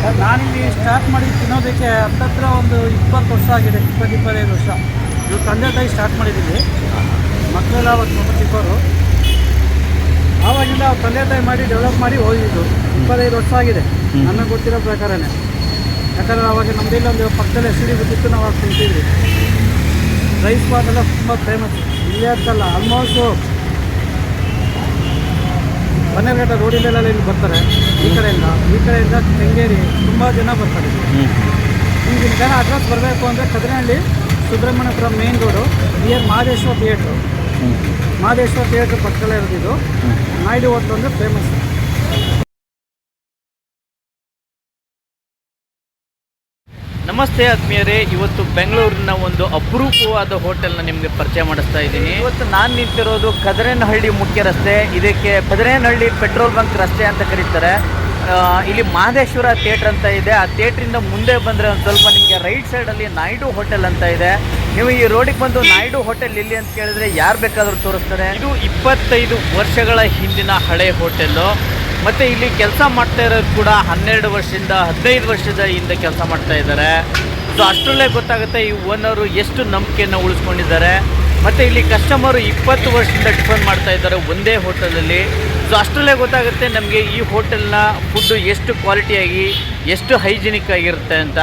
Sir ನಾನಿಲ್ಲಿ start ಮಾಡಿ ತಿನ್ನೋದಕ್ಕೆ ಹತ್ತತ್ರ ಒಂದು 20 ವರ್ಷ ಆಗಿದೆ, 20-25 ವರ್ಷ. ಇವ್ರು ತಂದೆ ತಾಯಿ ಸ್ಟಾರ್ಟ್ ಮಾಡಿದ್ದೀವಿ. ಮಕ್ಕಳೆಲ್ಲ ಅವತ್ತು ತುಂಬ ಚಿಕ್ಕವರು. ಆವಾಗಿಂದ ಅವ್ರು ತಂದೆ ತಾಯಿ ಮಾಡಿ ಡೆವಲಪ್ ಮಾಡಿ ಹೋಗಿದ್ದು 25 ವರ್ಷ ಆಗಿದೆ ನನಗೆ ಗೊತ್ತಿರೋ ಪ್ರಕಾರನೇ. ಯಾಕಂದರೆ ಅವಾಗ ನಮ್ಮದಿಲ್ಲ ಒಂದು ಪಕ್ಕದಲ್ಲೇ ಸಿಡಿ ಗೊತ್ತಿತ್ತು, ನಾವು ಅವಾಗ ತಿಂತಿದ್ವಿ. ರೈಸ್ ಬಾತ್ ಎಲ್ಲ ತುಂಬ ಫೇಮಸ್ ಇಲ್ಲೇ ಅಂತಲ್ಲ, ಆಲ್ಮೋಸ್ಟು ಬನ್ನೇರಘಟ್ಟ ರೋಡಿಲೆಲ್ಲ ಇಲ್ಲಿ ಬರ್ತಾರೆ. ಈ ಕಡೆಯಿಂದ ಕೆಂಗೇರಿ ತುಂಬ ಜನ ಬರ್ತಾರೆ. ನಿಮ್ಗೆ ಜನ ಅಡ್ರೆಸ್ ಬರಬೇಕು ಅಂದರೆ Kadanahalli Subramanyapura main road near Mahadeshwara theatre ಪಕ್ಕದಲ್ಲೇ ಇರೋದಿದ್ದು. ನಾಯ್ಡು ಹೋಟ್ಲು ಅಂದರೆ ಫೇಮಸ್. ನಮಸ್ತೆ ಆತ್ಮೀಯರೇ, ಇವತ್ತು ಬೆಂಗಳೂರಿನ ಒಂದು ಅಪರೂಪವಾದ ಹೋಟೆಲ್ನ ನಿಮಗೆ ಪರಿಚಯ ಮಾಡಿಸ್ತಾ ಇದ್ದೀನಿ. ಇವತ್ತು ನಾನು ನಿಂತಿರೋದು ಕದರೇನಹಳ್ಳಿ ಮುಖ್ಯ ರಸ್ತೆ, ಇದಕ್ಕೆ ಕದರೇನಹಳ್ಳಿ ಪೆಟ್ರೋಲ್ ಬಂಕ್ ರಸ್ತೆ ಅಂತ ಕರೀತಾರೆ. ಇಲ್ಲಿ ಮಹದೇಶ್ವರ ಥಿಯೇಟ್ರ್ ಅಂತ ಇದೆ. ಆ ಥಿಯೇಟ್ರಿಂದ ಮುಂದೆ ಬಂದರೆ ಒಂದು ಸ್ವಲ್ಪ ನಿಮಗೆ ರೈಟ್ ಸೈಡಲ್ಲಿ ನಾಯ್ಡು ಹೋಟೆಲ್ ಅಂತ ಇದೆ. ನೀವು ಈ ರೋಡಿಗೆ ಬಂದು ನಾಯ್ಡು ಹೋಟೆಲ್ ಇಲ್ಲಿ ಅಂತ ಕೇಳಿದ್ರೆ ಯಾರು ಬೇಕಾದರೂ ತೋರಿಸ್ತಾರೆ. ಇದು 25 ವರ್ಷಗಳ ಹಿಂದಿನ ಹಳೆ ಹೋಟೆಲ್ಲು. ಮತ್ತು ಇಲ್ಲಿ ಕೆಲಸ ಮಾಡ್ತಾ ಇರೋದು ಕೂಡ 12 ವರ್ಷದಿಂದ 15 ವರ್ಷದ ಹಿಂದೆ ಕೆಲಸ ಮಾಡ್ತಾ ಇದ್ದಾರೆ. ಸೊ ಅಷ್ಟರಲ್ಲೇ ಗೊತ್ತಾಗುತ್ತೆ ಈ ಓನರು ಎಷ್ಟು ನಂಬಿಕೆಯನ್ನು ಉಳಿಸ್ಕೊಂಡಿದ್ದಾರೆ. ಮತ್ತು ಇಲ್ಲಿ ಕಸ್ಟಮರು 20 ವರ್ಷದಿಂದ ಟಿಫನ್ ಮಾಡ್ತಾ ಇದ್ದಾರೆ ಒಂದೇ ಹೋಟೆಲಲ್ಲಿ. ಸೊ ಅಷ್ಟರಲ್ಲೇ ಗೊತ್ತಾಗುತ್ತೆ ನಮಗೆ ಈ ಹೋಟೆಲ್ನ ಫುಡ್ಡು ಎಷ್ಟು ಕ್ವಾಲಿಟಿಯಾಗಿ ಎಷ್ಟು ಹೈಜಿನಿಕ್ ಆಗಿರುತ್ತೆ ಅಂತ.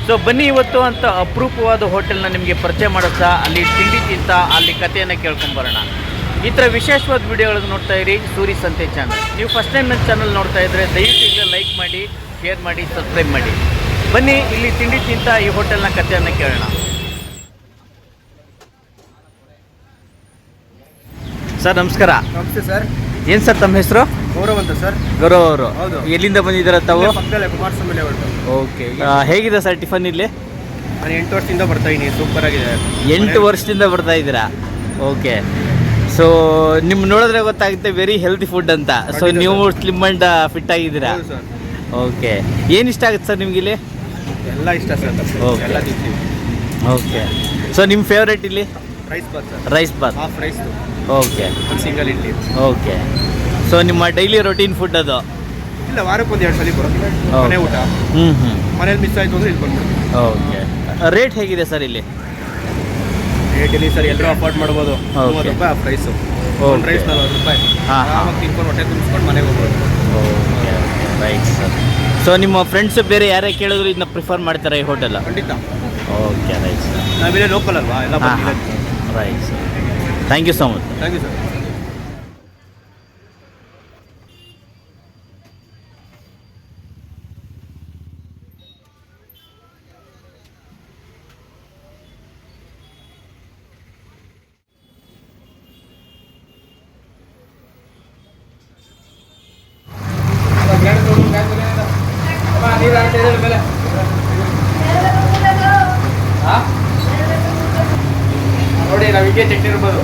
ಸೊ ಬನ್ನಿ ಇವತ್ತು ಅಂತ ಅಪರೂಪವಾದ ಹೋಟೆಲ್ನ ನಿಮಗೆ ಪರಿಚಯ ಮಾಡಿಸ್ತಾ ಅಲ್ಲಿ ತಿಂಡಿ ತಿಂತ ಅಲ್ಲಿ ಕಥೆಯನ್ನು ಕೇಳ್ಕೊಂಬರೋಣ. ಈ ಥರ ವಿಶೇಷವಾದ ವಿಡಿಯೋಗಳನ್ನು ನೋಡ್ತಾ ಇರಿ ಸೂರಿ ಸಂತೆ ಚಾನಲ್. ನೀವು ಫಸ್ಟ್ ಟೈಮ್ ನನ್ನ ಚಾನಲ್ ನೋಡ್ತಾ ಇದ್ದರೆ ದಯವಿಟ್ಟು ಈಗ ಲೈಕ್ ಮಾಡಿ, ಶೇರ್ ಮಾಡಿ, ಸಬ್ಸ್ಕ್ರೈಬ್ ಮಾಡಿ. ಬನ್ನಿ ಇಲ್ಲಿ ತಿಂಡಿ ತಿಂತ ಈ ಹೋಟೆಲ್ನ ಕಥೆಯನ್ನು ಕೇಳೋಣ. ಸರ್ ನಮಸ್ಕಾರ. ನಮಸ್ತೆ ಸರ್. ಏನು ಸರ್ ತಮ್ಮ ಹೆಸರು? ಗೌರವ್ ಅಂತ ಸರ್. ಗೌರವ್ ಅವರು ಹೌದು. ಎಲ್ಲಿಂದ ಬಂದಿದ್ದೀರಾ ತಾವು? ಪಕ್ಕದಲ್ಲೇ ಕುಮಾರಸ್ವಾಮಿ ಹೊರಟು. ಓಕೆ. ಹೇಗಿದೆ ಸರ್ ಟಿಫನ್ ಇಲ್ಲಿ? ನಾನು 8 ವರ್ಷದಿಂದ ಬರ್ತಾ ಇದ್ದೀನಿ. ಸೂಪರ್ ಆಗಿದೆ. 8 ವರ್ಷದಿಂದ ಬರ್ತಾ ಇದ್ದೀರಾ? ಓಕೆ. ಸೊ ನಿಮ್ಮ ನೋಡಿದ್ರೆ ಗೊತ್ತಾಗುತ್ತೆ ವೆರಿ ಹೆಲ್ದಿ ಫುಡ್ ಅಂತ. ಸೊ ನೀವು ಸ್ಲಿಮ್ ಆ್ಯಂಡ್ ಫಿಟ್ ಆಗಿದ್ದೀರಾ? ಸರ್. ಓಕೆ. ಏನು ಇಷ್ಟ ಆಗುತ್ತೆ ಸರ್ ನಿಮ್ಗೆ ಇಲ್ಲಿ? ಎಲ್ಲ ಇಷ್ಟ ಸರ್. ಓಕೆ. ಎಲ್ಲ ತಿಂತೀವಿ. ಓಕೆ. ಸೊ ನಿಮ್ಮ ಫೇವ್ರೇಟ್ ಇಲ್ಲಿ? Rice bath sir. Rice bath. Half rice. Okay. ಒಂದು ಸಿಂಗಲ್ ಇಡ್ಲಿ. ಓಕೆ. ಸೊ ನಿಮ್ಮ ಡೈಲಿ ರೊಟೀನ್ ಫುಡ್ ಅದು? ಇಲ್ಲ, ವಾರಕ್ಕೆ 2 ಸಲ ಬರುತ್ತೆ ಮನೆ ಊಟ. ಮನೇಲಿ ಮಿಸ್ ಆಯಿತು ಅಂದರೆ ಇಲ್ಲಿ ಬಂದ್ಬಿಡ್ತೀವಿ. ಓಕೆ. ರೇಟ್ ಹೇಗಿದೆ ಸರ್ ಇಲ್ಲಿ? ರೇಟಲ್ಲಿ ಸರ್ ಎಲ್ಲರೂ ಅಫೋರ್ಡ್ ಮಾಡ್ಬೋದು. 30 ರೂಪಾಯಿ ಹಾಫ್ ರೈಸು. ಒಂದು ರೈಸ್ 40 ರೂಪಾಯಿ. ಆರಾಮಾಗಿ ತಿನ್ಕೊಂಡು ಹೊಟ್ಟೆ ತುಂಬಿಸ್ಕೊಂಡು ಮನೆಗೆ ಹೋಗ್ಬೋದು. ಓಕೆ. Right sir. ಸೊ ನಿಮ್ಮ ಫ್ರೆಂಡ್ಸ್ ಬೇರೆ ಯಾರೇ ಕೇಳಿದ್ರು ಇದನ್ನ ಪ್ರಿಫರ್ ಮಾಡ್ತಾರೆ ಈ ಹೋಟೆಲ್? ಖಂಡಿತ. ಓಕೆ. Right sir. ನಾವಿಲ್ಲೇ ಲೋಕಲ್ ಅಲ್ವಾ, ಎಲ್ಲ right sir. Thank you so much. Thank you sir. ನೋಡಿ ನಾವು ಹೀಗೆ ಚೆಕ್ ಇರ್ಬೋದು.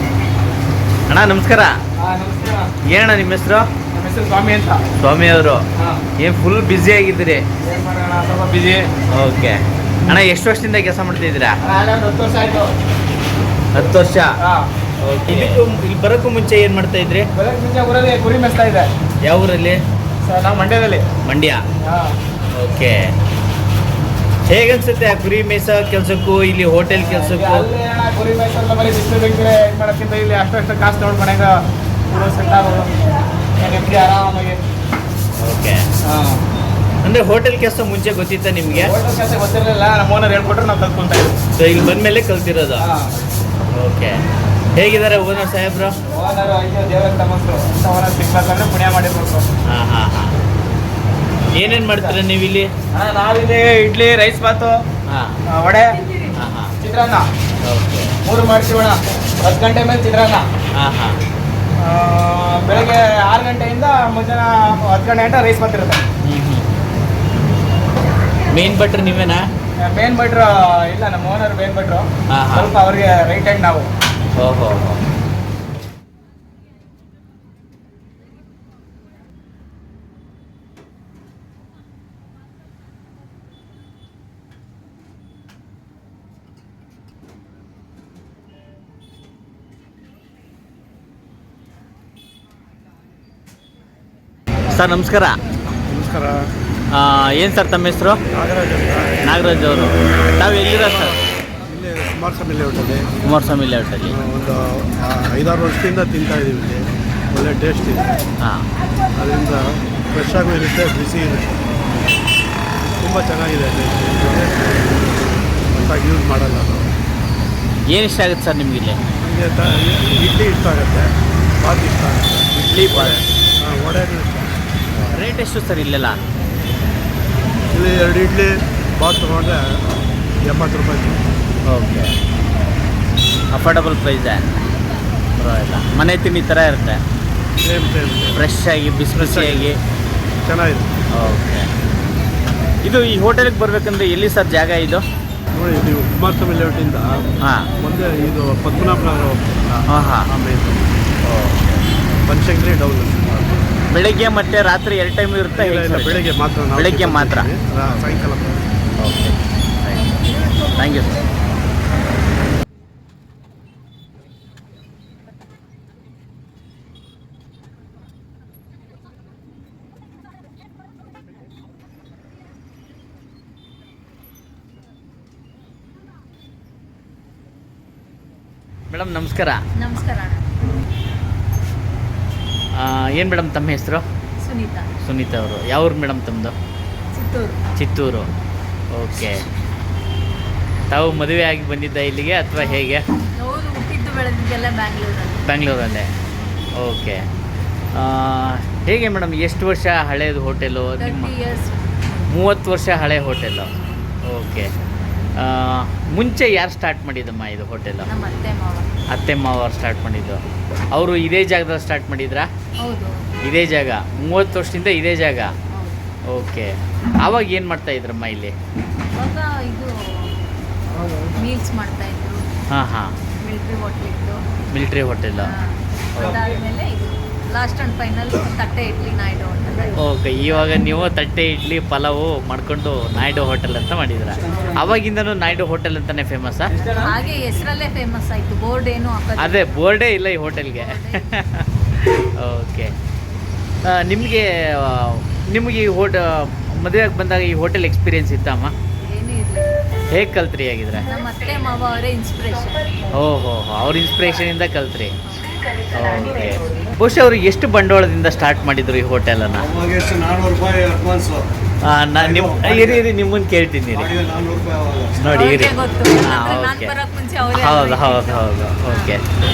ಅಣ್ಣ ನಮಸ್ಕಾರ. ನಮಸ್ಕಾರ. ಏನಣ್ಣ ನಿಮ್ಮ ಹೆಸರು? ನಮ್ಮ ಹೆಸರು ಸ್ವಾಮಿ ಅಂತ. ಸ್ವಾಮಿ ಅವರು ಏನು ಫುಲ್ ಬ್ಯುಸಿ ಆಗಿದ್ದೀರಿ? ಏನು ಮಾಡೋಣ, ಸ್ವಲ್ಪ ಬಿಜಿ. ಓಕೆ. ಅಣ್ಣ ಎಷ್ಟು ವರ್ಷದಿಂದ ಕೆಲಸ ಮಾಡ್ತಾ ಇದ್ದೀರಾ? 10 ವರ್ಷ ಆಯಿತು. 10 ವರ್ಷ. ಓಕೆ. ಇಲ್ಲಿ ಬರೋಕ್ಕೂ ಮುಂಚೆ ಏನು ಮಾಡ್ತಾ ಇದ್ರಿ? ಬರೋಕ್ಕೆ ಮುಂಚೆ ಊರಲ್ಲಿ ಕುರಿ ಮೆಸ್ತಾ ಇದೆ. ಯಾವ ಊರಲ್ಲಿ? ಸರ್ ನಾವು ಮಂಡ್ಯದಲ್ಲಿ. ಮಂಡ್ಯ. ಓಕೆ. ಹೇಗನ್ಸುತ್ತೆ ಆ ಕುರಿ ಮೇಯ್ಸೋ ಕೆಲಸಕ್ಕೂ ಇಲ್ಲಿ ಹೋಟೆಲ್ ಕೆಲಸಕ್ಕೂ? ಕುರಿ ಮೇಯ್ಸಲ್ಲ, ಬರೀ ಬಿಸಿಲು ಬೆಂಕಿರೆ ಇದು ಮಾಡೋಕ್ಕಿಂತ ಇಲ್ಲಿ ಅಷ್ಟು ಕಾಸು ತೊಗೊಂಡು ಮನೆಗೆ ಊರು ಸೆಟ್ ಆಗೋದು ನೆಮ್ಮದಿ ಆರಾಮಾಗಿ. ಓಕೆ. ಅಂದರೆ ಹೋಟೆಲ್ ಕೆಲಸ ಮುಂಚೆ ಗೊತ್ತಿತ್ತಾ ನಿಮಗೆ? ಹೋಟೆಲ್ ಕೆಲಸ ಗೊತ್ತಿರಲಿಲ್ಲ. ನಮ್ಮ ಓನರ್ ಹೇಳ್ಕೊಟ್ರೆ ನಾವು ಕಲ್ತ್ಕೊಂತ ಇದ್ದೀವಿ. ಸೊ ಇಲ್ಲಿ ಬಂದಮೇಲೆ ಕಲ್ತಿರೋದು? ಓಕೆ. ಹೇಗಿದ್ದಾರೆ ಓನರ್ ಸಾಹೇಬ್ರು? ಓನರು ಐದು ದೇವರ ತಮ್ಮಂದರು. ಓನರ್ ಸಿಗ್ಬೇಕಂದ್ರೆ ಪುಣ್ಯ ಮಾಡಿರ್ಬೇಕು. ಏನೇನು ಮಾಡ್ತೀರಾ ನೀವು ಇಲ್ಲಿ? ನಾವಿಲ್ಲಿ ಇಡ್ಲಿ, ರೈಸ್ ಬಾತು, ವಡೆ, ಚಿತ್ರಾನ್ನ ಓಕೆ 3 ಮಾಡ್ತೀವಣ್ಣ. 10 ಗಂಟೆ ಮೇಲೆ ಚಿತ್ರಾನ್ನ. ಬೆಳಗ್ಗೆ 6 ಗಂಟೆಯಿಂದ ಮಧ್ಯಾಹ್ನ 10 ಗಂಟೆ ಗಂಟೆ ರೈಸ್ ಬಾತಿರುತ್ತೆ. ಮೇನ್ ಭಟ್ರು ನೀವೇನಾ? ಮೇನ್ ಭಟ್ರು ಇಲ್ಲ, ನಮ್ಮ ಓನರ್ ಮೇನ್ ಭಟ್ರು. ಸ್ವಲ್ಪ ಅವ್ರಿಗೆ ರೈಟ್ ಹ್ಯಾಂಡ್ ನಾವು. ಓಹೋ. ಸರ್ ನಮಸ್ಕಾರ. ನಮಸ್ಕಾರ. ಏನು ಸರ್ ತಮ್ಮ ಹೆಸರು? ನಾಗರಾಜ್ ಅಂತ. ನಾಗರಾಜ್ ಅವರು. ತಾವು ಎಲ್ಲಿರೋ ಸರ್? ಇಲ್ಲಿ ಕುಮಾರಸ್ವಾಮಿ ಲೇಔಟಲ್ಲಿ ಕುಮಾರಸ್ವಾಮಿ ಲೇಔಟಲ್ಲಿ. ಒಂದು 5-6 ವರ್ಷದಿಂದ ತಿಂತಾ ಇದ್ದೀವಿ. ಇಲ್ಲಿ ಒಳ್ಳೆ ಟೇಸ್ಟ್ ಇದೆ. ಹಾಂ, ಅದರಿಂದ ಫ್ರೆಶ್ ಆಗೂ ಇರುತ್ತೆ, ಬಿಸಿ ಇರುತ್ತೆ. ತುಂಬ ಚೆನ್ನಾಗಿದೆ ಹೊತ್ತಾಗಿ ಯೂಸ್ ಮಾಡಲ್ಲ. ಏನು ಇಷ್ಟ ಆಗುತ್ತೆ ಸರ್ ನಿಮ್ಗೆ ಇಲ್ಲಿ? ನನಗೆ ಇಡ್ಲಿ ಇಷ್ಟ ಆಗುತ್ತೆ, ಬಾತ್ ಇಷ್ಟ ಆಗುತ್ತೆ. ಇಡ್ಲಿ ಬಾತ್. ವಡೆನೂ ಇಷ್ಟ. ರೇಟ್ ಎಷ್ಟು ಸರ್ ಇಲ್ಲೆಲ್ಲ? ಇಲ್ಲಿ 2 ಇಡ್ಲಿ ಬಾತ್ ತೊಗೊಂಡ್ರೆ 70 ರೂಪಾಯಿ. ಓಕೆ, ಅಫೋರ್ಡಬಲ್ ಪ್ರೈಸೇ, ಪರವಾಗಿಲ್ಲ. ಮನೆ ತಿಂಡಿ ಥರ ಇರುತ್ತೆ, ಸೇಮ್ ಫ್ರೆಶ್ ಆಗಿ ಬಿಸಿ ಬಿಸಿಯಾಗಿ ಚೆನ್ನಾಗಿದೆ. ಓಕೆ. ಇದು ಈ ಹೋಟೆಲ್ಗೆ ಬರಬೇಕಂದ್ರೆ ಎಲ್ಲಿ ಸರ್ ಜಾಗ ಇದು? ನೋಡಿ, ನೀವು ಕುಮಾರಸ್ವಾಮಿ ಲೇಔಟಿಂದ ಹಾಂ, ಮುಂದೆ ಇದು ಪದ್ಮನಾಭನಗರ ಹೋಗ್ತೀರಾ? ಹಾಂ ಹಾಂ. ಆಮೇಲೆ ಬನಶಂಕರಿ ಡೌನ್. ಬೆಳಗ್ಗೆ ಮತ್ತು ರಾತ್ರಿ 2 ಟೈಮ್ ಇರುತ್ತೆ? ಇಲ್ಲ, ಬೆಳಗ್ಗೆ ಮಾತ್ರ. ನಾವು ಬೆಳಗ್ಗೆ ಮಾತ್ರ. ಸಾಯಂಕಾಲ. Okay, thank you sir. Madam ನಮಸ್ಕಾರ. ನಮಸ್ಕಾರ. ಏನು ಮೇಡಮ್ ತಮ್ಮ ಹೆಸರು? ಸುನೀತಾ. ಸುನೀತಾ ಅವರು. ಯಾವ್ರು ಮೇಡಮ್ ತಮ್ಮದು? ಚಿತ್ತೂರು. ಚಿತ್ತೂರು. ಓಕೆ. ತಾವು ಮದುವೆ ಆಗಿ ಬಂದಿದ್ದ ಇಲ್ಲಿಗೆ ಅಥವಾ ಹೇಗೆ? ಅವರು ಹುಟ್ಟಿದ್ದು ಬೆಳೆದಿದ್ದೆಲ್ಲ ಬ್ಯಾಂಗ್ಳೂರಲ್ಲಿ. ಬ್ಯಾಂಗ್ಳೂರಲ್ಲೇ. ಓಕೆ. ಹೇಗೆ ಮೇಡಮ್, ಎಷ್ಟು ವರ್ಷ ಹಳೆಯದು ಹೋಟೆಲು? 30 years. 30 ವರ್ಷ ಹಳೆ ಹೋಟೆಲು. ಓಕೆ. ಮುಂಚೆ ಯಾರು ಸ್ಟಾರ್ಟ್ ಮಾಡಿದ್ದಮ್ಮ ಇದು ಹೋಟೆಲು? ನಮ್ಮ ಅತ್ತೆ ಮಾವ. ಅತ್ತೆ ಮಾವ ಅವ್ರು ಸ್ಟಾರ್ಟ್ ಮಾಡಿದ್ದು. ಅವರು ಇದೇ ಜಾಗದಲ್ಲಿ ಸ್ಟಾರ್ಟ್ ಮಾಡಿದ್ರಾ? ಹೌದು. ಇದೇ ಜಾಗ 30 ವರ್ಷದಿಂದ ಇದೇ ಜಾಗ. ಹೌದು. ಓಕೆ. ಆವಾಗ ಏನು ಮಾಡ್ತಾ ಇದ್ರಮ್ಮ ಇಲ್ಲಿ? ಇವಾಗ ಇದು ಮೀಲ್ಸ್ ಮಾಡ್ತಾ ಇದ್ರು. ಹಾಂ ಹಾಂ. ಮಿಲ್ಟ್ರಿ ಹೋಟ್ಲ್ ಇತ್ತು. Military hotel. ಅದಾದಮೇಲೆ ಇದು ಲಾಸ್ಟ್ ಆ್ಯಂಡ್ ಫೈನಲ್ ತಟ್ಟೆ ಇಡ್ಲಿ ನಾಯ್ಡು ಅಂತ. ಓಕೆ. ಇವಾಗ ನೀವು ತಟ್ಟೆ ಇಡ್ಲಿ ಪಲಾವು ಮಾಡ್ಕೊಂಡು ನಾಯ್ಡು ಹೋಟೆಲ್ ಅಂತ ಮಾಡಿದ್ರ. ಅವಾಗಿಂದನೂ ನಾಯ್ಡು ಹೋಟೆಲ್ ಅಂತಲೇ ಫೇಮಸ್ಸಾ? ಹಾಗೆ ಹೆಸರಲ್ಲೇ ಫೇಮಸ್ ಆಯಿತು, ಬೋರ್ಡ್ ಏನು ಹಾಕೋದು. ಅದೇ ಬೋರ್ಡೇ ಇಲ್ಲ ಈ ಹೋಟೆಲ್ಗೆ. ಓಕೆ. ನಿಮಗೆ ಈ ಮದುವೆಗೆ ಬಂದಾಗ ಈ ಹೋಟೆಲ್ ಎಕ್ಸ್ಪೀರಿಯೆನ್ಸ್ ಇತ್ತಮ್ಮ? ಏನೂ ಇರಲಿಲ್ಲ. ಹೇಗೆ ಕಲ್ತ್ರಿ ಆಗಿದ್ರೆ? ನಮ್ಮ ಅತ್ತೆ ಮಾವ ಅವರೇ ಇನ್ಸ್ಪಿರೇಷನ್. ಓಹೋ, ಅವ್ರ ಇನ್ಸ್ಪಿರೇಷನಿಂದ ಕಲ್ತ್ರಿ. ಓಕೆ. ಬಹುಶಃ ಅವರು ಎಷ್ಟು ಬಂಡವಾಳದಿಂದ ಸ್ಟಾರ್ಟ್ ಮಾಡಿದ್ರು ಈ ಹೋಟೆಲನ್ನು? ಅವಾಗ ಎಷ್ಟು 400 ರೂಪಾಯಿ ಅಡ್ವಾನ್ಸು. ಇರಿ ನಿಮ್ಮನ್ನು ಕೇಳ್ತೀನಿ ರೀ. 400 ರೂಪಾಯಿ ಅವಾಗ. ನೋಡಿ ಇರಿ. ಗೊತ್ತು. ಹಾಂ, ನಾನು ಓಕೆ. ಬರೋಕ್ಕೆ ಮುಂಚೆ ಅವರೇ. ಹೌದು. ಓಕೆ.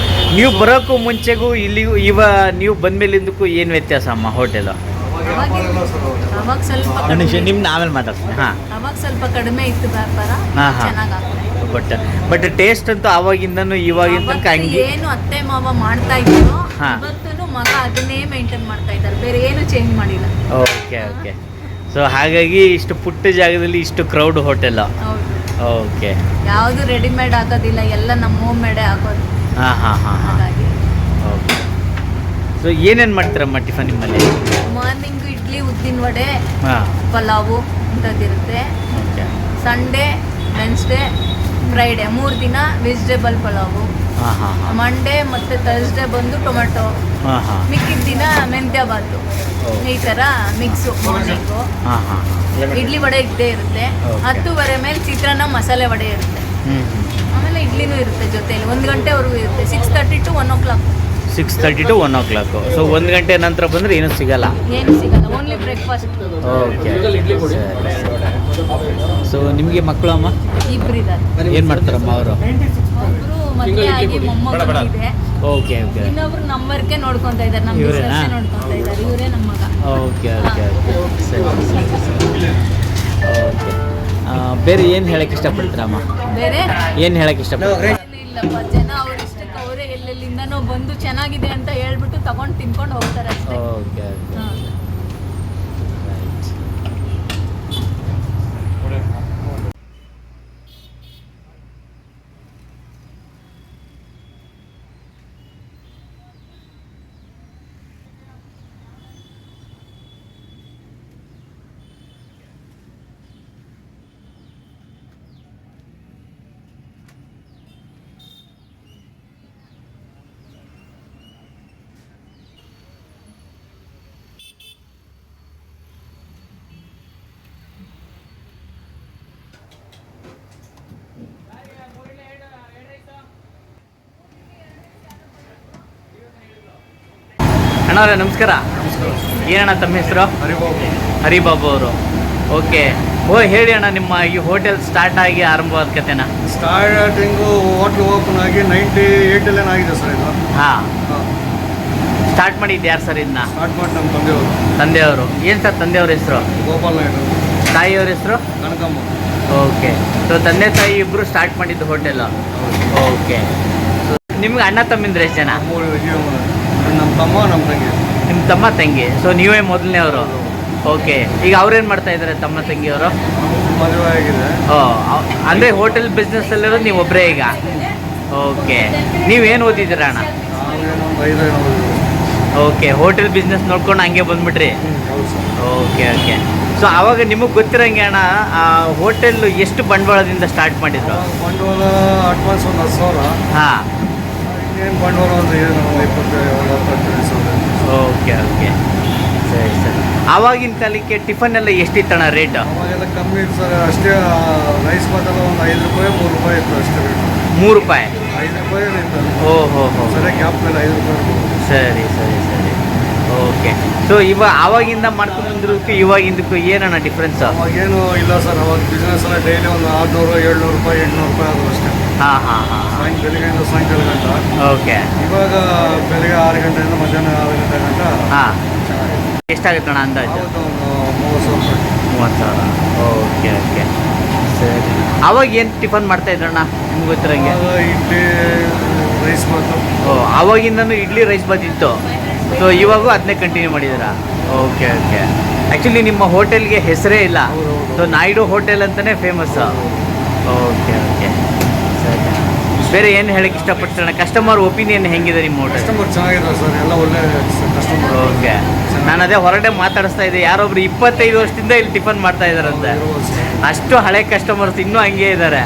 ನೀವು ಬರೋಕ್ಕೂ ಮುಂಚೆಗೂ ಇಲ್ಲಿಗೂ ನೀವು ಬಂದಮೇಲಿಂದಕ್ಕೂ ಏನು ವ್ಯತ್ಯಾಸ ಅಮ್ಮ ಹೋಟೆಲು? ಅವಾಗ ಸ್ವಲ್ಪ ನಿಮ್ನ ಆಮೇಲೆ ಮಾತಾಡ್ತೀನಿ. ಹಾಂ. ಅವಾಗ ಸ್ವಲ್ಪ ಕಡಿಮೆ ಇತ್ತು ವ್ಯಾಪಾರ. ಹಾಂ, ಹಾಂ. ಚೆನ್ನಾಗಿ ಆಗ್ತಾ ಬಟ್ ಟೇಸ್ಟ್ ಅಂತೂ ಆವಾಗಿಂದನೂ ಇವಾಗಿನ ತನಕ ಹಂಗೆ. ಏನು ಅತ್ತೆ ಮಾವ ಮಾಡ್ತಾ ಇದ್ರು, ಹಾಂ. ಇವತ್ತೂ ಮಗ ಅದನ್ನೇ ಮೇಂಟೈನ್ ಮಾಡ್ತಾ ಇದ್ದಾರೆ, ಬೇರೆ ಏನು ಚೇಂಜ್ ಮಾಡಿಲ್ಲ. ಓಕೆ. ಸೊ ಹಾಗಾಗಿ ಇಷ್ಟು ಪುಟ್ಟ ಜಾಗದಲ್ಲಿ ಇಷ್ಟು ಕ್ರೌಡ್ ಹೋಟೆಲ್. ಹೌದು. ಓಕೆ. ಯಾವುದು ರೆಡಿಮೇಡ್ ಆಗೋದಿಲ್ಲ, ಎಲ್ಲ ನಮ್ಮ ಹೋಮ್ ಮೇಡೇ ಆಗೋದು. ಹಾಂ. ಹಾಗಾಗಿ ಓಕೆ. ಸೊ ಏನೇನು ಮಾಡ್ತೀರಮ್ಮ ಟಿಫನ್ ನಿಮ್ಮಲ್ಲಿ? ಮಾರ್ನಿಂಗು ಇಡ್ಲಿ, ಉದ್ದಿನ ವಡೆ, ಹಾಂ. ಪಲಾವು ಇಂಥದ್ದಿರುತ್ತೆ. ಓಕೆ. ಸಂಡೇ, ವೆನ್ಸ್ಡೇ, ಫ್ರೈಡೇ 3 ದಿನ ವೆಜಿಟೇಬಲ್ ಪಲಾವು. ಹಾಂ. ಮಂಡೇ ಮತ್ತು ಥರ್ಸ್ಡೇ ಬಂದು ಟೊಮೆಟೊ. ಹಾಂ. ಮಿಕ್ಕಿದ ದಿನ ಮೆಂತ್ಯ ಬಾತು. ಈ ಥರ ಮಿಕ್ಸು ಮಾರ್ನಿಂಗು. ಹಾಂ. ಇಡ್ಲಿ ವಡೆ ಇದ್ದೇ ಇರುತ್ತೆ. Okay. 10:30 ಮೇಲೆ ಚಿತ್ರಾನ್ನ ಮಸಾಲೆ ವಡೆ ಇರುತ್ತೆ. ಆಮೇಲೆ ಇಡ್ಲಿನೂ ಇರುತ್ತೆ ಜೊತೆಯಲ್ಲಿ. 1 ಗಂಟೆವರೆಗೂ ಇರುತ್ತೆ. 6:30 to 1 o'clock. 6:30 to 1 o'clock. So 1 ಗಂಟೆ ನಂತರ ಬಂದರೆ ಏನೂ ಸಿಗಲ್ಲ? ಏನು ಸಿಗಲ್ಲ, ಓನ್ಲಿ ಬ್ರೇಕ್ಫಾಸ್ಟ್. ಓಕೆ. ಸೊ ನಿಮಗೆ ಮಕ್ಕಳು ಅಮ್ಮ? ಇಬ್ಬರಿದ್ದಾರೆ. ಏನು ಮಾಡ್ತಾರಮ್ಮ ಅವರು? ಒಬ್ಬರು ಮದುವೆ ಆಗಿ ಮೊಮ್ಮಗಳು ಇದೆ. ಓಕೆ. ಇನ್ನೊಬ್ರು ನಮ್ಮ ವರ್ಕೆ ನೋಡ್ಕೊತಾ ಇದ್ದಾರೆ, ನಮ್ಮ ಇವ್ರೇನಾ? ಬಿಸ್ನೆಸ್ ನೋಡ್ಕೊತಾ ಇದ್ದಾರೆ. ಇವರೇ ನಮ್ಮ ಮಗ. ಓಕೆ. ಸರಿ. ಓಕೆ. ಬೇರೆ ಏನು ಹೇಳಕ್ಕೆ ಇಷ್ಟಪಡ್ತೀರಮ್ಮ? ಬೇರೆ ಏನು ಹೇಳಕ್ಕೆ ಇಷ್ಟಪಡ್ತೀರಾ? ಏನು ಇಲ್ಲಪ್ಪ, ಜನ ಅವ್ರ ಇಷ್ಟಕ್ಕೆ ಅವರೇ ಎಲ್ಲೆಲ್ಲಿಂದನೋ ಬಂದು ಚೆನ್ನಾಗಿದೆ ಅಂತ ಹೇಳ್ಬಿಟ್ಟು ತಗೊಂಡು ತಿನ್ಕೊಂಡು ಹೋಗ್ತಾರೆ ಅಷ್ಟೇ. ಓಕೆ. ಹಾಂ. ಅಣ್ಣವ್ರೆ ನಮಸ್ಕಾರ. ಏನಣ್ಣ ತಮ್ಮ ಹೆಸರು? ಹರಿಬಾಬು ಅವರು. ಓಕೆ. ಹೇಳಿ ಅಣ್ಣ, ನಿಮ್ಮ ಈ ಹೋಟೆಲ್ ಸ್ಟಾರ್ಟ್ ಆಗಿ ಆರಂಭವಾದ ಕತೆನಾ? ಸ್ಟಾರ್ಟಿಂಗು ಹೋಟ್ಲು ಓಪನ್ ಆಗಿ 98 ಆಗಿದೆ ಸರ್ ಇದು. ಹಾಂ. ಸ್ಟಾರ್ಟ್ ಮಾಡಿದ್ದು ಯಾರು ಸರ್ ಇದನ್ನ? ಸ್ಟಾರ್ಟ್ ಮಾಡಿ ನಮ್ಮ ತಂದೆಯವರು. ತಂದೆಯವರು ಏನು ಸರ್ ತಂದೆಯವ್ರ ಹೆಸರು? ಗೋಪಾಲ್ ನಾಯ್ಡು. ತಾಯಿಯವ್ರ ಹೆಸರು? ಕನಕಮ್ಮ. ಓಕೆ. ಸೊ ತಂದೆ ತಾಯಿ ಇಬ್ಬರು ಸ್ಟಾರ್ಟ್ ಮಾಡಿದ್ದು ಹೋಟೆಲ್. ಓಕೆ. ಸೊ ನಿಮ್ಗೆ ಅಣ್ಣ ತಮ್ಮಿಂದ್ರೆ ಎಷ್ಟು ಜನ? ನಮ್ಮ ತಮ್ಮ ನಮ್ಮ ತಂಗಿ. ನಿಮ್ಮ ತಮ್ಮ ತಂಗಿ. ಸೊ ನೀವೇ ಮೊದಲನೇವರು. ಓಕೆ. ಈಗ ಅವ್ರೇನು ಮಾಡ್ತಾ ಇದ್ದಾರೆ ತಮ್ಮ ತಂಗಿಯವರು? ಮದುವೆ ಆಗಿದೆ. ಓ, ಅಂದರೆ ಹೋಟೆಲ್ ಬಿಸ್ನೆಸ್ಸಲ್ಲಿರೋದು ನೀವು ಒಬ್ಬರೇ ಈಗ? ಓಕೆ. ನೀವೇನು ಓದಿದ್ದೀರಾ ಅಣ್ಣ? ನಾವೇನೋ ಒಂದು 5 ಓಕೆ. ಹೋಟೆಲ್ ಬಿಸ್ನೆಸ್ ನೋಡ್ಕೊಂಡು ಹಂಗೆ ಬಂದ್ಬಿಟ್ರಿ? ಹೌದು ಸರ್. Okay okay. ಸೊ ಆವಾಗ ನಿಮಗೆ ಗೊತ್ತಿರೋಂಗೆ ಅಣ್ಣ, ಹೋಟೆಲ್ ಎಷ್ಟು ಬಂಡವಾಳದಿಂದ ಸ್ಟಾರ್ಟ್ ಮಾಡಿದ್ರು? ಬಂಡವಾಳ ಅಡ್ವಾನ್ಸ್ ಒಂದು 10,000. ಹಾಂ. ಇನ್ನೇನು ಬಂಡವಾಳ ಒಂದು ಏನು ಒಂದು 25 ಸಾವಿರ. Okay okay. ಸರಿ ಸರಿ. ಆವಾಗಿನ ಕಾಲಕ್ಕೆ ಟಿಫನ್ ಎಲ್ಲ ಎಷ್ಟಿತ್ತಣ್ಣ ರೇಟ್? ಅವಾಗೆಲ್ಲ ಕಮ್ಮಿ ಇತ್ತು ಸರ್. ಅಷ್ಟೇ ರೈಸ್ ಬಾತೆಲ್ಲ ಒಂದು 5 ರೂಪಾಯಿ 3 ರೂಪಾಯಿ ಇತ್ತು ಅಷ್ಟೇ ರೇಟ್. 3 ರೂಪಾಯಿ? 5 ರೂಪಾಯಿ ಇತ್ತು. ಓಹೋ ಹೋ. ಸರಿ, ಗ್ಯಾಪ್ ಮೇಲೆ 5 ರೂಪಾಯಿ. ಸರಿ ಸರಿ ಸರಿ. ಓಕೆ. ಸೊ ಆವಾಗಿಂದ ಮಾಡ್ಕೊಂಡು ಬಂದಿರೋದಕ್ಕೂ ಇವಾಗಿಂದಕ್ಕೂ ಏನಣ್ಣ ಡಿಫ್ರೆನ್ಸ್? ಅವಾಗೇನು ಇಲ್ಲ ಸರ್. ಅವಾಗ ಬಿಸ್ನೆಸ್ ಎಲ್ಲ ಡೈಲಿ ಒಂದು 600, 700 ರೂಪಾಯಿ, 800 ರೂಪಾಯಿ ಆದರೂ ಅಷ್ಟೇ. ಹಾಂ ಹಾಂ ಹಾಂ. ಬೆಳಿಗ್ಗೆಯಿಂದ ಸಾಯಂಕಾಲ ಗಂಟ. ಓಕೆ. ಇವಾಗ ಬೆಳಿಗ್ಗೆ 6 ಗಂಟೆಯಿಂದ ಮಧ್ಯಾಹ್ನ 6 ಗಂಟೆ ಗಂಟ. ಹಾಂ. ಎಷ್ಟಾಗುತ್ತಣ್ಣ ಅಂದಾಜು? ಒಂದು 30,000 ರೂಪಾಯಿ. 30,000. Okay okay. ಸರಿ. ಅವಾಗ ಏನು ಟಿಫನ್ ಮಾಡ್ತಾ ಇದ್ರಣ್ಣ ನಿಮ್ಗೆ ಗೊತ್ತಿರಂಗೆ? ಅವಾಗ ಇಡ್ಲಿ, ರೈಸ್ ಬಾತು. ಓ, ಆವಾಗಿಂದನೂ ಇಡ್ಲಿ ರೈಸ್ ಬಾತ್ ಇತ್ತು. ಸೊ ಇವಾಗೂ ಅದನ್ನೇ ಕಂಟಿನ್ಯೂ ಮಾಡಿದ್ದೀರಾ? Okay okay. ಆ್ಯಕ್ಚುಲಿ ನಿಮ್ಮ ಹೋಟೆಲ್ಗೆ ಹೆಸರೇ ಇಲ್ಲ. ಸೊ ನಾಯ್ಡು ಹೋಟೆಲ್ ಅಂತಲೇ ಫೇಮಸ್ಸು. Okay okay. ಸರಿ. ಬೇರೆ ಏನು ಹೇಳಕ್ಕೆ ಇಷ್ಟಪಡ್ತಾನೆ? ಕಸ್ಟಮರ್ ಒಪಿನಿಯನ್ ಹೆಂಗಿದೆ ನಿಮ್ಮ ಹೋಟೆಲ್? ಕಸ್ಟಮರ್ ಚೆನ್ನಾಗಿದೆ ಸರ್. ಎಲ್ಲ ಒಳ್ಳೆ ಕಸ್ಟಮರ್. ಓಕೆ. ನಾನು ಅದೇ ಹೊರಗಡೆ ಮಾತಾಡಿಸ್ತಾ ಇದ್ದೆ, ಯಾರೊಬ್ರು 25 ವರ್ಷದಿಂದ ಇಲ್ಲಿ ಟಿಫನ್ ಮಾಡ್ತಾ ಇದ್ದಾರಂತೆ. ಅಷ್ಟು ಹಳೆ ಕಸ್ಟಮರ್ಸ್ ಇನ್ನೂ ಹಂಗೆ ಇದ್ದಾರೆ.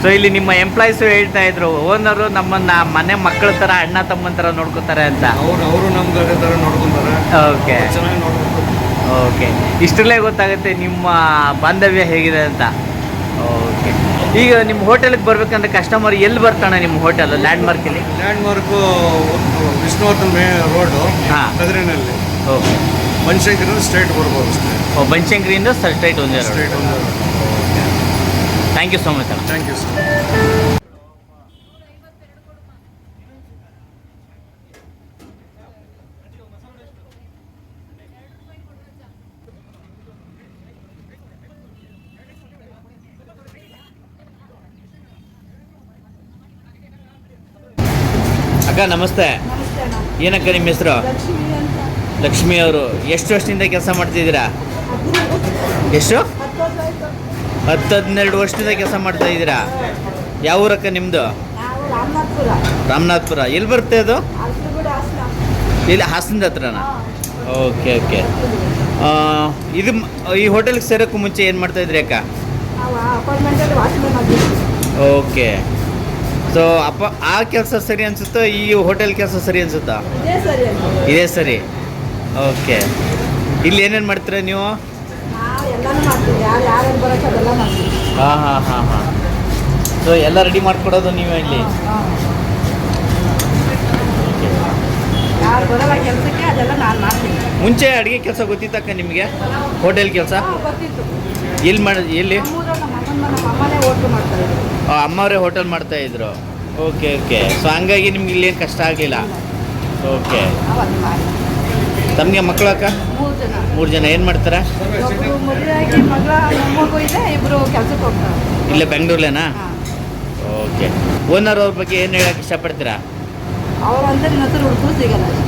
ಸೊ ಇಲ್ಲಿ ನಿಮ್ಮ ಎಂಪ್ಲಾಯೀಸು ಹೇಳ್ತಾ ಇದ್ರು, ಓನರು ನಮ್ಮನ್ನು ಮನೆ ಮಕ್ಕಳ ಥರ, ಅಣ್ಣ ತಮ್ಮನ ಥರ ನೋಡ್ಕೋತಾರೆ ಅಂತ. ಅವರು ನಮ್ಗೆ ಅದೇ ಥರ ನೋಡ್ಕೊಂತಾರೆ. ಓಕೆ. ಚೆನ್ನಾಗಿ ನೋಡ್ಕೊಂಡು. ಓಕೆ. ಇಷ್ಟರಲ್ಲೇ ಗೊತ್ತಾಗುತ್ತೆ ನಿಮ್ಮ ಬಾಂಧವ್ಯ ಹೇಗಿದೆ ಅಂತ. ಓಕೆ. ಈಗ ನಿಮ್ಮ ಹೋಟೆಲ್ಗೆ ಬರ್ಬೇಕಂದ್ರೆ ಕಸ್ಟಮರ್ ಎಲ್ಲಿ ಬರ್ತಾನೆ ನಿಮ್ಮ ಹೋಟೆಲ್ ಲ್ಯಾಂಡ್ಮಾರ್ಕಲ್ಲಿ? Landmark Vishnuvardhan road. ಹಾಂ. ಕದ್ರಿನಲ್ಲಿ. ಓಕೆ. ಬನಶಂಕರಿಯಿಂದ ಸ್ಟ್ರೈಟ್ ಬರ್ಬೋದು ಅಷ್ಟೇ. ಓ, ಬನಶಂಕರಿಯಿಂದ ಸ್ಟ್ರೈಟ್ ಒಂದೇ ರೋಡ್. ಸ್ಟ್ರೈಟ್ ಒಂದು. ಥ್ಯಾಂಕ್ ಯು ಸೊ ಮಚ್ ಅಣ್ಣ. Thank you sir. ಅಕ್ಕ ನಮಸ್ತೆ. ಏನಕ್ಕ ನಿಮ್ಮ ಹೆಸರು? ಲಕ್ಷ್ಮಿ ಅವರು. ಎಷ್ಟು ವರ್ಷದಿಂದ ಕೆಲಸ ಮಾಡ್ತಿದ್ದೀರಾ? ಎಷ್ಟು? 10-12 ವರ್ಷದಿಂದ ಕೆಲಸ ಮಾಡ್ತಾ ಇದ್ದೀರಾ? ಯಾವ ಊರಕ್ಕ ನಿಮ್ಮದು? ರಾಮನಾಥ್ಪುರ. ಎಲ್ಲಿ ಬರುತ್ತೆ ಅದು? ಇಲ್ಲಿ ಹಾಸನದ ಹತ್ರನಾ? Okay okay. ಇದು ಈ ಹೋಟೆಲ್ಗೆ ಸೇರೋಕ್ಕೂ ಮುಂಚೆ ಏನು ಮಾಡ್ತಾ ಇದ್ರಿ ಅಕ್ಕ? ಓಕೆ. ಸೊ ಆ ಕೆಲಸ ಸರಿ ಅನಿಸುತ್ತೋ ಈ ಹೋಟೆಲ್ ಕೆಲಸ ಸರಿ ಅನಿಸುತ್ತಾ? ಇದೇ ಸರಿ. ಓಕೆ. ಇಲ್ಲಿ ಏನೇನು ಮಾಡ್ತೀರಾ ನೀವು? ಹಾಂ ಹಾಂ ಹಾಂ ಹಾಂ. ಸೊ ಎಲ್ಲ ರೆಡಿ ಮಾಡಿಕೊಡೋದು ನೀವೇ ಇಲ್ಲಿ? ಮುಂಚೆ ಅಡುಗೆ ಕೆಲಸ ಗೊತ್ತಿತ್ತಕ್ಕ ನಿಮಗೆ? ಹೋಟೆಲ್ ಕೆಲಸ ಎಲ್ಲಿ? ಅಮ್ಮವರೇ ಹೋಟೆಲ್ ಮಾಡ್ತಾಯಿದ್ರು. Okay okay. ಸೊ ಹಂಗಾಗಿ ನಿಮ್ಗೆ ಇಲ್ಲೇನು ಕಷ್ಟ ಆಗಲಿಲ್ಲ? ಓಕೆ. ತಮಗೆ ಮಕ್ಕಳು ಅಕ್ಕ? 3 ಜನ. ಏನು ಮಾಡ್ತಾರೆ? ಇಲ್ಲೇ ಬೆಂಗಳೂರಲ್ಲೇನಾ? ಓಕೆ. ಓನರ್ ಅವ್ರ ಬಗ್ಗೆ ಏನು ಹೇಳಕ್ಕೆ ಇಷ್ಟಪಡ್ತೀರಾ?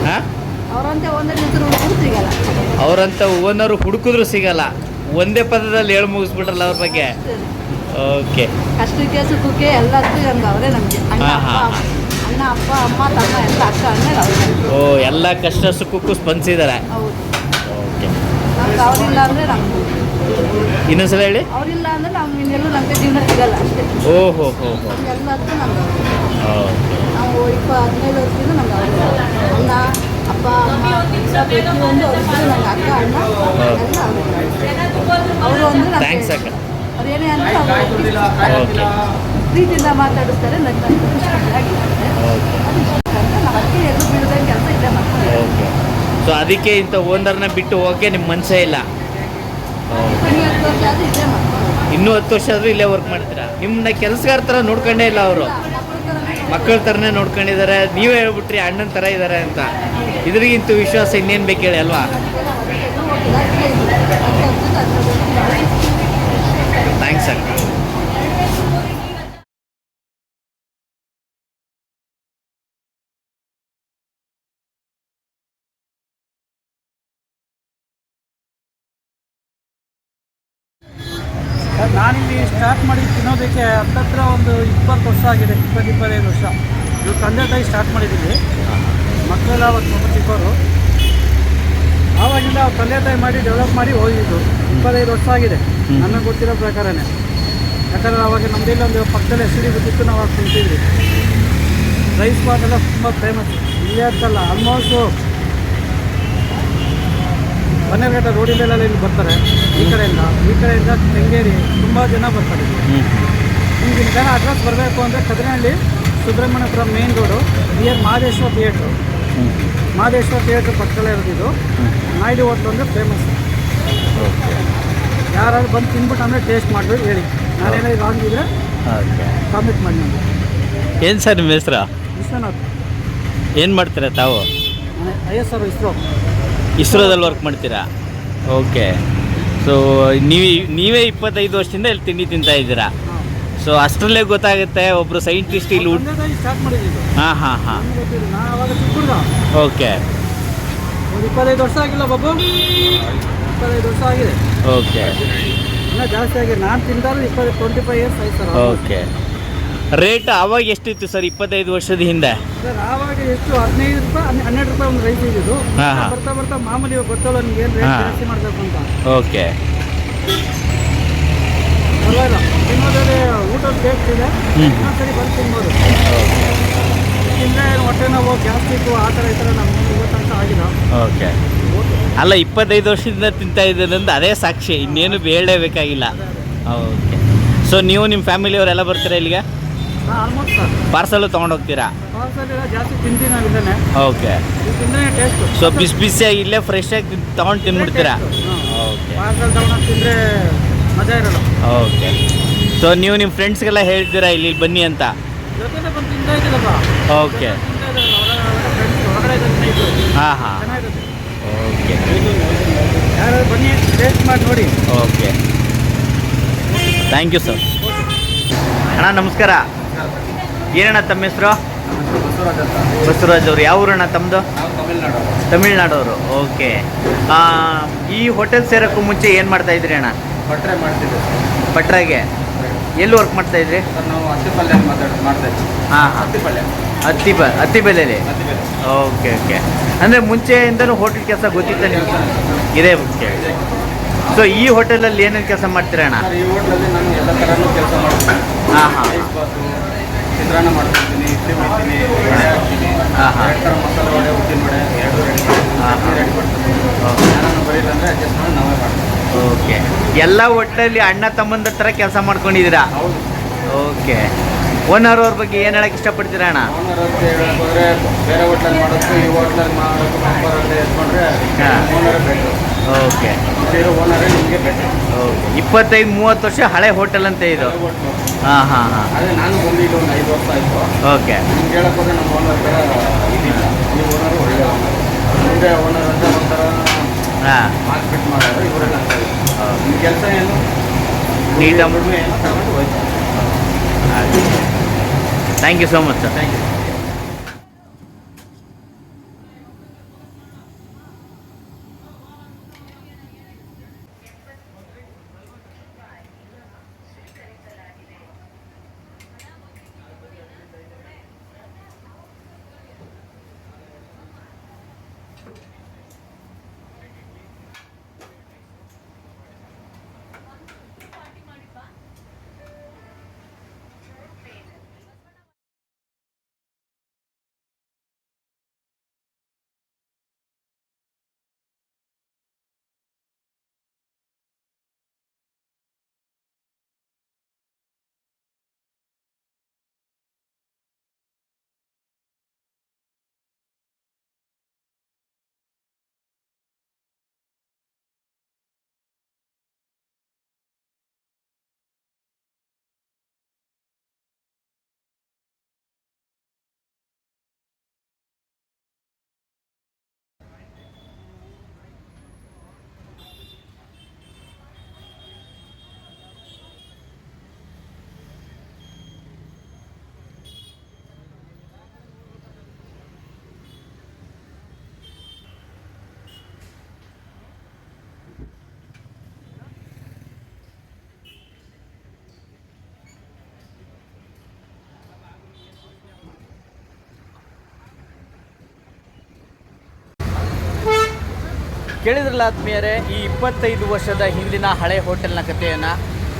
ಹಾಂ. ಅವರಂತ ಓನರು ಹುಡುಕಿದ್ರು ಸಿಗಲ್ಲ. ಒಂದೇ ಪದದಲ್ಲಿ ಹೇಳಿ ಮುಗಿಸ್ಬಿಟ್ರಲ್ಲ ಅವ್ರ ಬಗ್ಗೆ. ಓಕೆ. ಕಷ್ಟಕ್ಕೆ ಸುಖಕ್ಕೆ ಎಲ್ಲದಕ್ಕೂ ಅವರೇ ನಮಗೆ. ಹಾಂ ಹಾಂ. ಅಣ್ಣ, ಅಪ್ಪ, ಅಮ್ಮ, ತಮ್ಮ ಎಲ್ಲ ಅಕ್ಕ ಅಣ್ಣ ಅವರೇ. ಓ, ಎಲ್ಲ ಕಷ್ಟ ಸುಖಕ್ಕೂ ಸ್ಪಂದಿಸಿದ್ದಾರೆ. ಹೌದು. ಓಕೆ. ನಮ್ಗೆ ಅವರಿಲ್ಲ ಅಂದರೆ ನಮ್ಗೆ ಇನ್ನೊಂದ್ಸಲ ಹೇಳಿ. ಅವರಿಲ್ಲ ಅಂದರೆ ನಮ್ಗೆ ಇನ್ನೆಲ್ಲೂ ನಮಗೆ ಜೀವನ ಸಿಗಲ್ಲ ಅಷ್ಟೇ. ಓಹೋ ಹೋ ಹೋ. ಎಲ್ಲದಕ್ಕೂ ನಮ್ಗೆ ಓಕೆ. ನಾವು 15 ವರ್ಷದಿಂದ ನಮ್ಗೆ ಅವರೇ. ಅಣ್ಣ, ಅಪ್ಪ, ಅಮ್ಮ ಎಲ್ಲ ಪ್ರತಿಯೊಂದು ಅವ್ರಿಗೂ ನಂಗೆ ಅಕ್ಕ ಅಣ್ಣ ಎಲ್ಲ ಅವರು ಅಂದರೆ ಥ್ಯಾಂಕ್ಸ್ ಅಕ್ಕ. ಅವ್ರು ಏನೇ ಅಂದರೆ ಓಕೆ. ಪ್ರೀತಿಯಿಂದ ಮಾತಾಡಿಸ್ತಾರೆ, ನನ್ನ ಖುಷಿಯಾಗಿರುತ್ತೆ. ನಾವು ಅದಕ್ಕೆ ಎಲ್ಲೂ ಬಿಡದೆ ಕೆಲಸ ಇಲ್ಲೇ ಮಾಡ್ತೀವಿ. ಓಕೆ. ಸೊ ಅದಕ್ಕೆ ಇಂಥ ಓನರ್ನ ಬಿಟ್ಟು ಹೋಗೋಕ್ಕೆ ನಿಮ್ಮ ಮನಸ್ಸೇ ಇಲ್ಲ. ಇನ್ನು 10 ವರ್ಷ ಆದರೂ ಇಲ್ಲೇ ಮಾಡ್ತೀವಿ. ಇನ್ನೂ 10 ವರ್ಷ ಆದರೂ ಇಲ್ಲೇ ವರ್ಕ್ ಮಾಡ್ತೀರಾ? ನಿಮ್ಮನ್ನ ಕೆಲಸಗಾರ ಥರ ನೋಡ್ಕೊಂಡೇ ಇಲ್ಲ ಅವರು, ಮಕ್ಕಳ ಥರನೇ ನೋಡ್ಕೊಂಡಿದ್ದಾರೆ. ನೀವೇ ಹೇಳ್ಬಿಟ್ರಿ ಅಣ್ಣನ ಥರ ಇದ್ದಾರೆ ಅಂತ. ಇದ್ರಿಗಿಂತ ವಿಶ್ವಾಸ ಇನ್ನೇನು ಬೇಕು ಹೇಳಿ ಅಲ್ವಾ? ಥ್ಯಾಂಕ್ಸ್ ಅಕ್ಕ. ನಾನಿಲ್ಲಿ ಸ್ಟಾರ್ಟ್ ಮಾಡಿ ತಿನ್ನೋದಕ್ಕೆ ಹತ್ತತ್ರ ಒಂದು 20 ವರ್ಷ ಆಗಿದೆ, 25 ವರ್ಷ. ಇವ್ರು ತಂದೆ ತಾಯಿ ಸ್ಟಾರ್ಟ್ ಮಾಡಿದ್ದೀವಿ. ಮಕ್ಕಳೆಲ್ಲ ಅವತ್ತು ತುಂಬ ಚಿಕ್ಕವರು. ಆವಾಗಿಂದ ಅವ್ರು ತಂದೆ ತಾಯಿ ಮಾಡಿ ಡೆವಲಪ್ ಮಾಡಿ ಹೋಗಿದ್ದು 25 ವರ್ಷ ಆಗಿದೆ ನನಗೆ ಗೊತ್ತಿರೋ ಪ್ರಕಾರನೇ. ಯಾಕಂದರೆ ಅವಾಗ ನಮ್ಮದಿಲ್ಲ ಒಂದು ಪಕ್ಕದಲ್ಲಿ ಸಿಡಿ ಬಿದ್ದಿತ್ತು, ನಾವು ಆಗ ತಿಂತಿದ್ವಿ. ರೈಸ್ ಬಾತ್ ಎಲ್ಲ ತುಂಬ ಫೇಮಸ್ ಇಲ್ಲೇ ಅಂತಲ್ಲ, ಆಲ್ಮೋಸ್ಟು ಬನ್ನೇರಘಟ್ಟ ರೋಡಿಂದೆಲ್ಲ ಇಲ್ಲಿ ಬರ್ತಾರೆ. ಈ ಕಡೆಯಿಂದ ಕೆಂಗೇರಿ ತುಂಬ ಜನ ಬರ್ತಾರೆ. ನಿಮ್ಗೆ ಜನ ಅಡ್ರೆಸ್ ಬರಬೇಕು ಅಂದರೆ Kadanahalli Subramanyapura main road near Mahadeshwara theatre ಪಕ್ಕದಲ್ಲೇ ಇರೋದಿದ್ದು. ನಾಯ್ಡು ಹೋಟ್ಲು ಅಂದರೆ ಫೇಮಸ್. ಯಾರಾದ್ರು ಬಂದು ತಿಂದ್ಬಿಟ್ಟು ಅಂದರೆ ಟೇಸ್ಟ್ ಮಾಡಬೇಕು ಹೇಳಿ, ನಾನೇನಾದ್ರು ರಾಂಗ್ ಇದ್ದರೆ ಕಾಮೆಂಟ್ ಮಾಡಿ. ನಾನು ಏನು ಸರ್ ನಿಮ್ಮ ಹೆಸರು? ವಿಶ್ವನಾಥ್. ಏನು ಮಾಡ್ತೀರಾ ತಾವು? ISR ಇಸ್ರೋದಲ್ಲಿ ವರ್ಕ್ ಮಾಡ್ತೀರಾ? ಓಕೆ. ಸೊ ನೀವೇ 25 ವರ್ಷದಿಂದ ಇಲ್ಲಿ ತಿಂಡಿ ತಿಂತಾ ಇದ್ದೀರಾ. ಸೊ ಅಷ್ಟರಲ್ಲೇ ಗೊತ್ತಾಗುತ್ತೆ ಒಬ್ಬರು ಸೈಂಟಿಸ್ಟ್ ಇಲ್ಲಿ ಸ್ಟಾರ್ಟ್ ಮಾಡಿದ್ದು. ಹಾಂ ಹಾಂ ಹಾಂ. ನಾನು ಅವಾಗ ಚಿಕ್ಕ ಹುಡುಗ. ಓಕೆ. ಒಂದು 25 ವರ್ಷ ಆಗಿಲ್ಲ ಬಾಬು, 25 ವರ್ಷ ಆಗಿದೆ. ಓಕೆ. ಇನ್ನೂ ಜಾಸ್ತಿ ಆಗಿದೆ. ನಾನು ತಿಂದಾರು 25 ಇಯರ್ಸ್ ಆಯ್ತು ಸರ್. ಓಕೆ. ರೇಟ್ ಆವಾಗ ಎಷ್ಟಿತ್ತು ಸರ್ 25 ವರ್ಷದ ಹಿಂದೆ? ಸರ್ ಆವಾಗ ಎಷ್ಟು 15 ರೂಪಾಯಿ 12 ರೂಪಾಯಿ ಒಂದು ರೈಸ್ ಇದ್ದಿದ್ದು. ಬರ್ತಾ ಬರ್ತಾ ಮಾಮೂಲಿ ಗೊತ್ತಲ್ಲ ನಿಮ್ಗೆ ಏನು ರೇಟ್ ಜಾಸ್ತಿ ಮಾಡಬೇಕು ಅಂತ. ಓಕೆ. ಪರವಾಗಿಲ್ಲ, ತಿನ್ನೋದ್ರಲ್ಲಿ ಊಟದ ಟೇಸ್ಟ್ ಇದೆ. ಇನ್ನೊಂದ್ಸರಿ ಬಂದು ತಿನ್ಬೋದು. ತಿಂದರೆ ಹೊಟ್ಟೆ ನೋವು ಗ್ಯಾಸ್ಟ್ರಿಕ್ಕು ಆ ಥರ ಈ ಥರ ನಮ್ಗೆ ಇವತ್ತಂತ ಆಗಿಲ್ಲ. ಓಕೆ. ಅಲ್ಲ 25 ವರ್ಷದಿಂದ ತಿಂತಾ ಇದ್ದೀರಂತ ಅದೇ ಸಾಕ್ಷಿ, ಇನ್ನೇನು ಹೇಳಲೇಬೇಕಾಗಿಲ್ಲ. ಓಕೆ. ಸೊ ನೀವು ನಿಮ್ಮ ಫ್ಯಾಮಿಲಿಯವರೆಲ್ಲ ಬರ್ತೀರಾ ಇಲ್ಲಿಗೆ? ಹಾಂ, ಆಲ್ಮೋಸ್ಟ್ ಸರ್. ಪಾರ್ಸಲು ತೊಗೊಂಡೋಗ್ತೀರಾ? ಪಾರ್ಸಲೆಲ್ಲ ಜಾಸ್ತಿ ತಿಂತೀವಿ ನಾವು ಇಲ್ಲೇ. ಓಕೆ. ಇದು ತಿಂದರೆ ಟೇಸ್ಟು. ಸೊ ಬಿಸಿಯಾಗಿ ಇಲ್ಲೇ ಫ್ರೆಶ್ ಆಗಿ ತೊಗೊಂಡು ತಿಂದ್ಬಿಡ್ತೀರಾ? ಓಕೆ. ಪಾರ್ಸಲ್ ತೊಗೊಂಡು ತಿಂದರೆ ಮಜಾ ಇರಲ್ಲ. ಓಕೆ. ಸೊ ನೀವು ನಿಮ್ಮ ಫ್ರೆಂಡ್ಸ್ಗೆಲ್ಲ ಹೇಳ್ತೀರಾ ಇಲ್ಲಿ ಬನ್ನಿ ಅಂತ? ಜೊತೆನೇ ಬಂದು ತಿಂತಾ ಇದ್ದೀರಪ್ಪ. ಓಕೆ. ಹೊರಗಡೆ ಹಾಂ ಹಾಂ. ಚೆನ್ನಾಗಿರುತ್ತೆ. ಓಕೆ. ಯಾರಾದ್ರು ಬನ್ನಿ, ಟೇಸ್ಟ್ ಮಾಡಿ ನೋಡಿ. ಓಕೆ. Thank you sir. ಅಣ್ಣ ನಮಸ್ಕಾರ. ಏನಣ್ಣ ತಮ್ಮ ಹೆಸರು? ಬಸವರಾಜ್ ಅವರು. ಯಾವ ಊರಣ್ಣ ತಮ್ಮದು? ತಮಿಳ್ನಾಡವರು. ಓಕೆ. ಈ ಹೋಟೆಲ್ ಸೇರೋಕ್ಕೂ ಮುಂಚೆ ಏನು ಮಾಡ್ತಾ ಇದ್ರಿ ಅಣ್ಣ? ಭಟ್ರೆ ಮಾಡ್ತಿದ್ದೆ. ಭಟ್ರಾಗೆ ಎಲ್ಲಿ ವರ್ಕ್ ಮಾಡ್ತಾ ಇದ್ರಿ? ಸರ್ ನಾವು ಹತ್ತಿಪಲ್ಯ ಮಾಡ್ತಾ ಇದ್ವಿ. ಹಾಂ. ಹತ್ತಿಪಲ್ಯ ಹತ್ತಿಬೆಲೆಯಲ್ಲಿ. Okay okay. ಅಂದರೆ ಮುಂಚೆಯಿಂದನೂ ಹೋಟೆಲ್ ಕೆಲಸ ಗೊತ್ತಿತ್ತ ನಿಮಗೆ? ಇದೇ ಓಕೆ. ಸೊ ಈ ಹೋಟೆಲಲ್ಲಿ ಏನೇನು ಕೆಲಸ ಮಾಡ್ತೀರಾ ಅಣ್ಣ? ಸರ್ ಈ ಹೋಟ್ಲಲ್ಲಿ ನಾನು ಎಲ್ಲ ಥರನೂ ಕೆಲಸ ಮಾಡ್ತೀನಿ. ಹಾಂ ಹಾಂ. ರೈಸ್ ಬಾತು, ಚಿತ್ರಾನ್ನ ಮಾಡ್ತಿದ್ದೀನಿ, ಇಡ್ಲಿ ಮಾಡ್ತೀನಿ, ವಡೆ ಹಾಕ್ತೀನಿ. ಹಾಂ ಹಾಂ. 2 ಥರ ಮಸಾಲೆ ವಡೆ, ಉದ್ದಿನ ವಡೆ 2 ರೆಡಿ ಮಾಡ್ತೀನಿ. ರೆಡಿ ಮಾಡ್ತೀನಿ. ಯಾರನ್ನು ಬರೀಲ್ಲ ಅಂದರೆ ಅಡ್ಜಸ್ಟ್ ಮಾಡಿ ನಾವೇ ಮಾಡ್ತೀವಿ. ಓಕೆ. ಎಲ್ಲ ಒಟ್ಟಲ್ಲಿ ಅಣ್ಣ ತಮ್ಮಂದ ಥರ ಕೆಲಸ ಮಾಡ್ಕೊಂಡಿದ್ದೀರಾ? ಹೌದು. ಓಕೆ. ಓನರ್ ಅವ್ರ ಬಗ್ಗೆ ಏನು ಹೇಳಕ್ಕೆ ಇಷ್ಟಪಡ್ತೀರಾ ಅಣ್ಣ? ಓನರ್ ಅಂತ ಹೇಳಕ್ಕೆ ಹೋದರೆ ಬೇರೆ ಹೋಟ್ಲಲ್ಲಿ ಮಾಡೋದಕ್ಕೂ ಈ ಹೋಟ್ಲಲ್ಲಿ ಮಾಡೋದಕ್ಕೂ ನಂಬರ್ ಅಂತ ಎತ್ಕೊಂಡ್ರೆ ಓನರೇ ಬೇಕು. ಓಕೆ. ಇರೋ ಓನರೇ ನಿಮಗೆ ಬೇಕು. ಓಕೆ. 25-30 ವರ್ಷ ಹಳೆ ಹೋಟೆಲ್ ಅಂತ ಇದು? ಹಾಂ ಹಾಂ ಹಾಂ. ಅದೇ ನಾನು ಬಂದು ಇಲ್ಲಿ ಒಂದು 5 ವರ್ಷ ಆಯಿತು. ಓಕೆ. ನಿಮ್ಗೆ ಹೇಳಕ್ಕೆ ಹೋದ್ರೆ ನಮ್ಮ ಓನರ್ ಥರ ಇದಿಲ್ಲ. ಈ ಓನರು ಒಳ್ಳೆ ಓನರ್. ಮುಂದೆ ಓನರ್ ಅಂತ ಒಂಥರ ಹಾಂ. ಮಾರ್ಕೆಟ್ ಮಾಡೋರು ಇವರೆಲ್ಲ ಅಂತ ಇಲ್ಲ. ನಿಮ್ಮ ಕೆಲಸ ಏನು ನೀಟಾಗಿ ಏನು ತಗೊಂಡು ಹೋಯ್ತು. Thank you so much sir. Thank you. ಕೇಳಿದ್ರಲ್ಲ ಆತ್ಮೀಯರೇ, ಈ 25 ವರ್ಷದ ಹಿಂದಿನ ಹಳೆ ಹೋಟೆಲ್ನ ಕಥೆಯನ್ನು.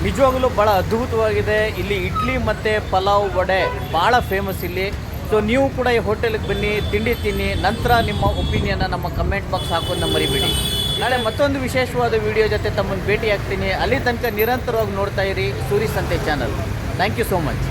ನಿಜವಾಗಲೂ ಭಾಳ ಅದ್ಭುತವಾಗಿದೆ. ಇಲ್ಲಿ ಇಡ್ಲಿ ಮತ್ತು ಪಲಾವ್ ವಡೆ ಭಾಳ ಫೇಮಸ್ ಇಲ್ಲಿ. ಸೊ ನೀವು ಕೂಡ ಈ ಹೋಟೆಲ್ಗೆ ಬನ್ನಿ, ತಿಂಡಿ ತಿನ್ನಿ, ನಂತರ ನಿಮ್ಮ ಒಪಿನಿಯನ್ನ ನಮ್ಮ ಕಮೆಂಟ್ ಬಾಕ್ಸ್ ಹಾಕೋದನ್ನ ಮರಿಬೇಡಿ. ನಾಳೆ ಮತ್ತೊಂದು ವಿಶೇಷವಾದ ವಿಡಿಯೋ ಜೊತೆ ತಮ್ಮನ್ನು ಭೇಟಿ ಆಗ್ತೀನಿ. ಅಲ್ಲಿ ತನಕ ನಿರಂತರವಾಗಿ ನೋಡ್ತಾ ಇರಿ Soori Sante channel. Thank you so much.